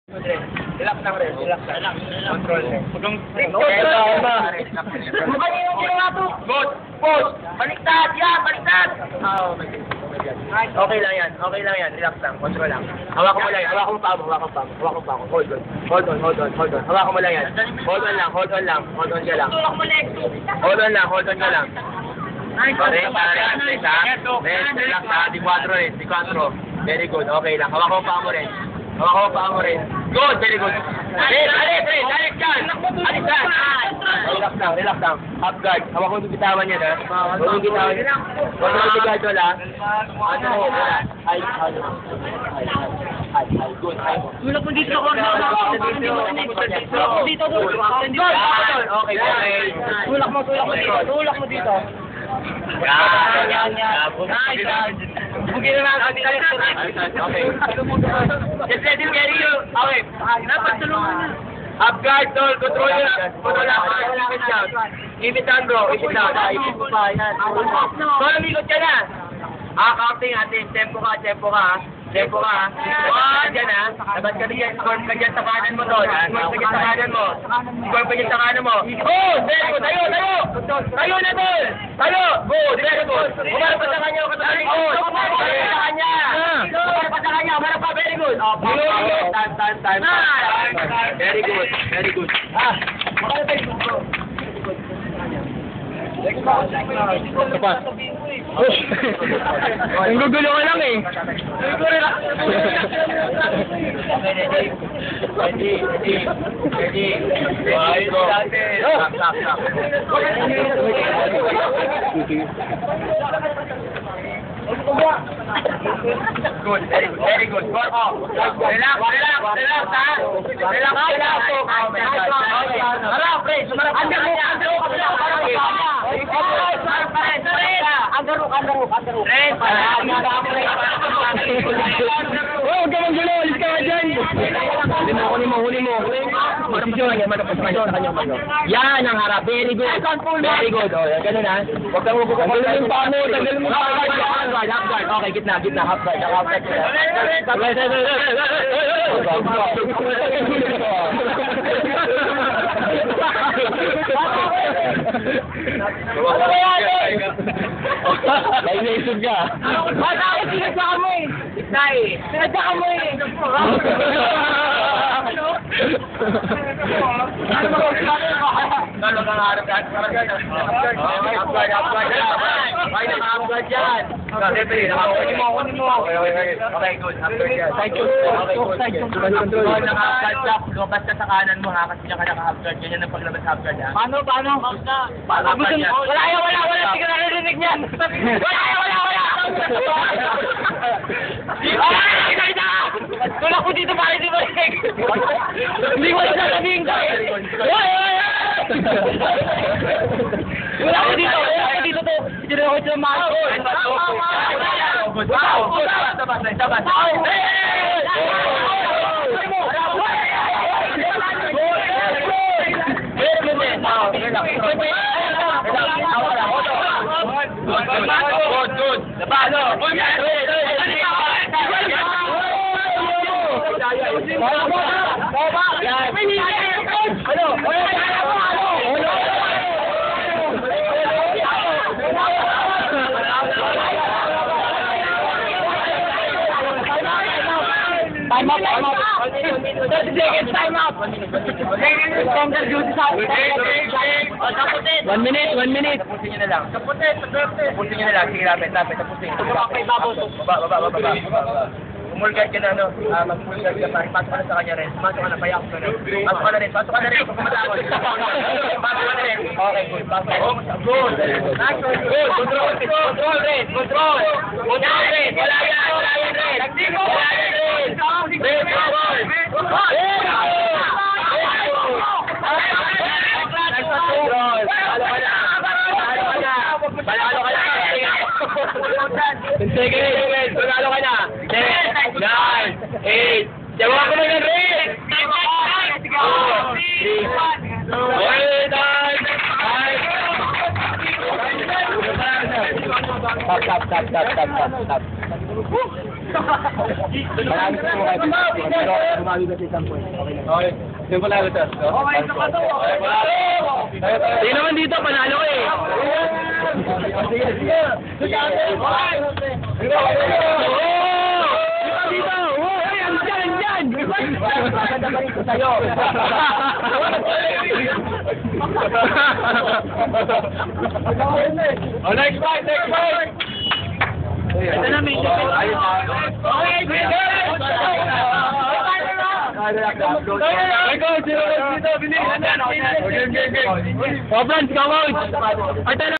Relax lang rin, relax lang. Control. Kanina ginawa to. Good. Pause. Baliktad, yan, baliktad. Oh my God. Okay lang yan, okay lang yan. Relax lang, control lang. Hawakan mo lang yan, hawakan mo pa mo, hawakan pa mo, hawakan pa mo. Hold on, hold on, hold on, hold on. Hawakan mo lang yan. Hold on lang, hold on lang, hold on ka lang. Tulak mo legs. Hold on lang, hold on ka lang. Pare, relax ha, di 4 di 4. Very good, okay lang. Hawakan mo pa mo rin. Hawakan mo pa mo rin. Good, very good. Direct dyan. Alis dyan. Relax lang, relax lang. Half guard. Hawakan mo yung bitawan niya, ha? Huwag yung bitawan niya. Huwag mo yung guard wala. Ano mo? Ay, good. Tulak mo dito sa corner. Dito. Okay, okay. Tulak mo dito. Tulak mo dito. Yan. Nice. Bugin na natin. Okay. Just let him carry you. Okay. Napagtulungan na. Up guard, tol. Control yun. Control lang. Keep it down, bro. Keep it down. Tol, umikot ka na. Counting natin. Tempo ka. Tempo ka. Labas ka dyan, ha. Labas ka dyan. Score ka dyan sa kanan mo, tol. Score ka dyan sa kanan mo. Score ka dyan sa kanan mo. Oh! Very good. Tayo! Tayo na, tol! Tayo! Good! Very good. Umarap pa sa kanya. Very good. Umarap pa sa kanya. Umarap pa. Very good. Time. Very good. Kapat. Ang gugulo ka lang eh. Ready. Go. Good, very good. Go off. Relax, ha. Relax. Harap, pre. Sumarap. Andaro. Huwag ka manggulo, alis ka nga dyan. Huli mo. Yan ang harap, very good. O, ganun ha. Huwag kang magkukukulo yung paa mo, tagal mo. Half guard. Okay, gitna, half guard. May naisog ka. Bata ako, sinadya mo eh. Sinadya mo eh. Lalo kang harap yan. Half guard yan. Kunin mo. Okay, good. Thank you. Control ng half guard ka. Lumabas ka sa kanan mo ha, kasi ka naka-half guard. Ganyan ang paglabas half guard ha. Paano? Wala. Hindi ka narinig niyan. Wala. Tulak ko dito para di marinig. Hindi ko sasabihin ko eh. Wala ko dito to. Hindi na ako ito mahal. Wow! Sabas! Good. Napalo! Time out. 30 seconds, time out. 1 minute. Tapusin nyo na lang. Tapusin nyo na lang. Sige, lapit. Tapusin. Baba. Umulgad ka na, mag-umulgad ka pa. Pasok ka na sa kanya rin. Pasok ka na, payak ka na. Pasok ka na rin. Pasok ka na rin. Okay, good. Good. Control rin. Wala yan rin. Panalo ka na. 10 seconds. Panalo ka na. 10, 9, 8. Jawa ko na yan rin. 4, 3, 2, 1. Stop. Marami sa mga pero bumali na si Sampoy. Okay. Yung pala ito. Okay, nakato. Hindi naman dito, panalo eh. Sige, sige. Dito! Uy, andyan! Maganda pa rin ko sa'yo. Oh, next fight! Ito na, medyo. Ayun na. Okay, bilis! Oh, Franz, come out!